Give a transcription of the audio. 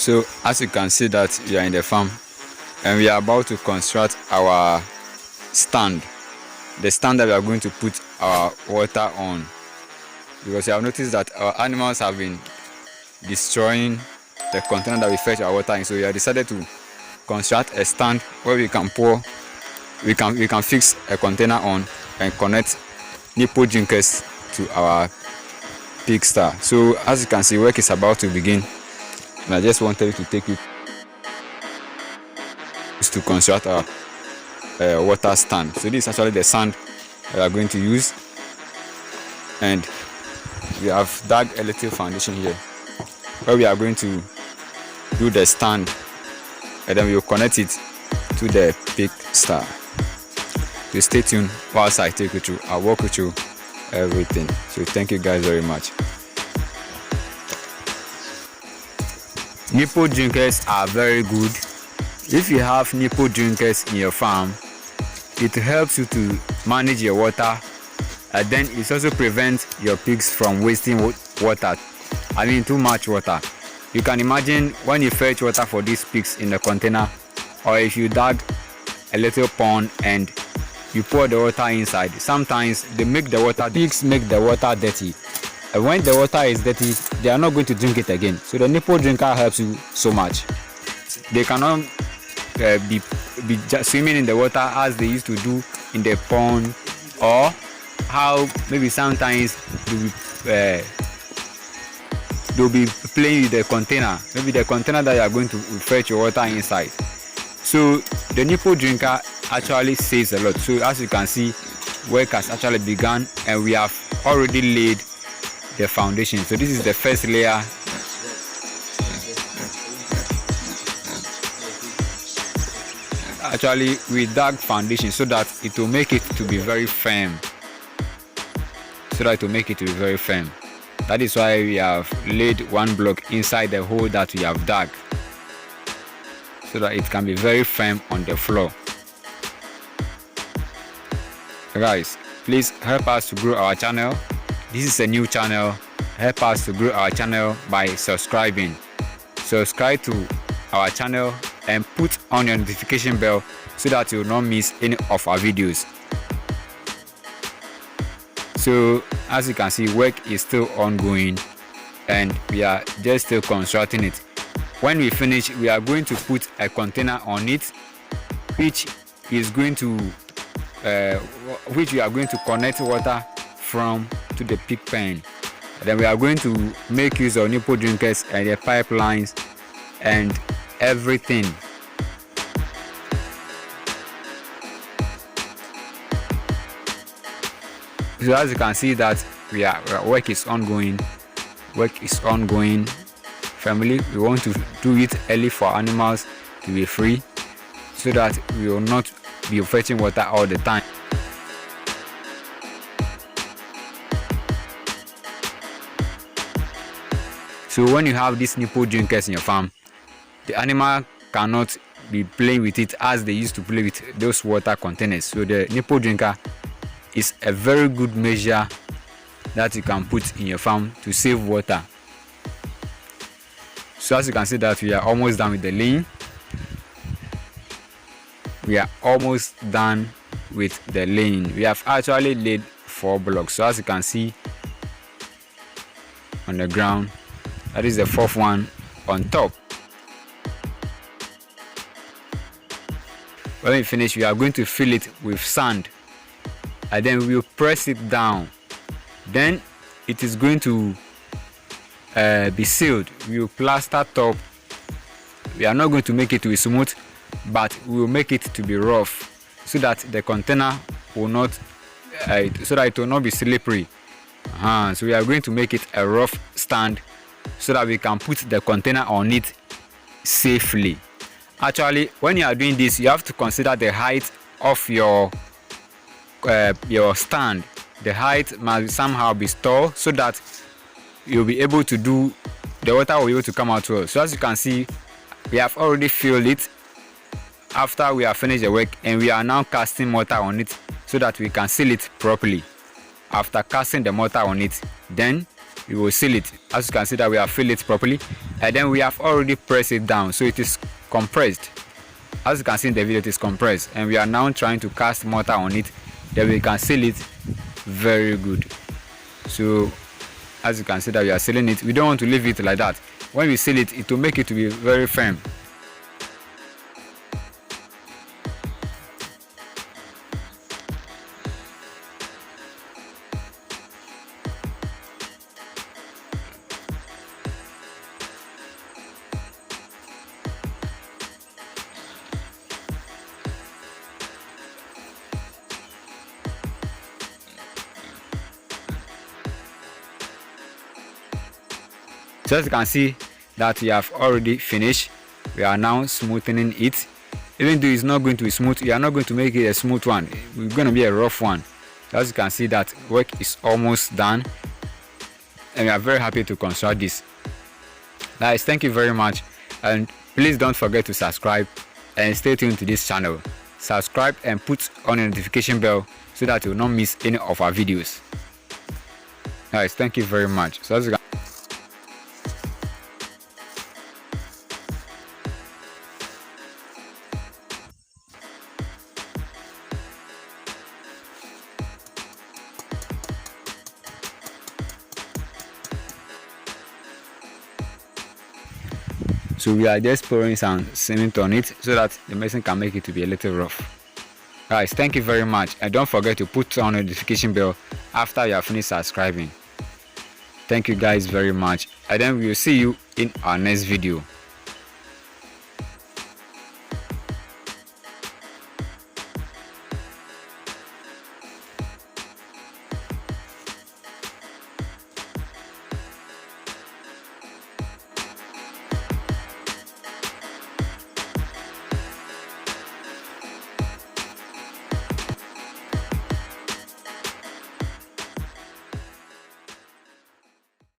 So as you can see that we are in the farm and we are about to construct our stand, the stand that we are going to put our water on, because you have noticed that our animals have been destroying the container that we fetch our water in. So we have decided to construct a stand where we can fix a container on and connect nipple drinkers to our pigsty. So as you can see, work is about to begin, and I just wanted to take you to construct our water stand. So this is actually the sand we are going to use, and we have dug a little foundation here where we are going to do the stand, and then we will connect it to the pigsty. So stay tuned whilst I take you through. I'll walk you through everything. So thank you guys very much. Nipple drinkers are very good. If you have nipple drinkers in your farm, it helps you to manage your water, and then it also prevents your pigs from wasting water. I mean too much water. You can imagine when you fetch water for these pigs in a container, or if you dug a little pond and you pour the water inside, sometimes pigs make the water dirty, and when the water is dirty, they are not going to drink it again. So the nipple drinker helps you so much. They cannot be just swimming in the water as they used to do in the pond, or how maybe sometimes they'll be playing with the container, maybe the container that you are going to fetch your water inside. So the nipple drinker actually saves a lot. So as you can see, work has actually begun, and we have already laid the foundation. So this is the first layer. Actually, we dug foundation so that it will make it to be very firm. That is why we have laid one block inside the hole that we have dug, so that it can be very firm on the floor. Guys, please help us to grow our channel. This is a new channel. Help us to grow our channel by subscribing. Subscribe to our channel and put on your notification bell so that you will not miss any of our videos. So as you can see, work is still ongoing and we are just still constructing it. When we finish, we are going to put a container on it, which we are going to connect water from to the pig pen. Then we are going to make use of nipple drinkers and the pipelines and everything. So as you can see that work is ongoing. Family, we want to do it early for animals to be free, so that we will not be fetching water all the time. So when you have these nipple drinkers in your farm, the animal cannot be playing with it as they used to play with those water containers. So the nipple drinker is a very good measure that you can put in your farm to save water. So as you can see that we are almost done with the laying. We have actually laid 4 blocks. So as you can see on the ground, that is the 4th one on top. When we finish, we are going to fill it with sand, and then we will press it down. Then it is going to be sealed. We will plaster top. We are not going to make it to be smooth, but we will make it to be rough, so that the container will not be slippery. So we are going to make it a rough stand, so that we can put the container on it safely. Actually, when you are doing this, you have to consider the height of your stand. The height must somehow be tall, so that you'll be able to do the water will be able to come out well. So as you can see, we have already filled it after we have finished the work, and we are now casting water on it so that we can seal it properly. After casting the mortar on it, then we will seal it. As you can see that we have filled it properly, and then we have already pressed it down, so it is compressed. As you can see in the video, it is compressed, and we are now trying to cast mortar on it, then we can seal it very good. So as you can see that we are sealing it, we don't want to leave it like that. When we seal it, it will make it to be very firm. So as you can see that we have already finished, we are now smoothing it. Even though it's not going to be smooth, we are not going to make it a smooth one, it's going to be a rough one. So as you can see that work is almost done, and we are very happy to construct this. Guys, thank you very much, and please don't forget to subscribe and stay tuned to this channel. Subscribe and put on a notification bell so that you will not miss any of our videos. Guys, thank you very much. So as you can So we are just pouring some cement on it so that the machine can make it to be a little rough. Guys, thank you very much, and don't forget to put on a notification bell after you have finished subscribing. Thank you guys very much, and then we will see you in our next video.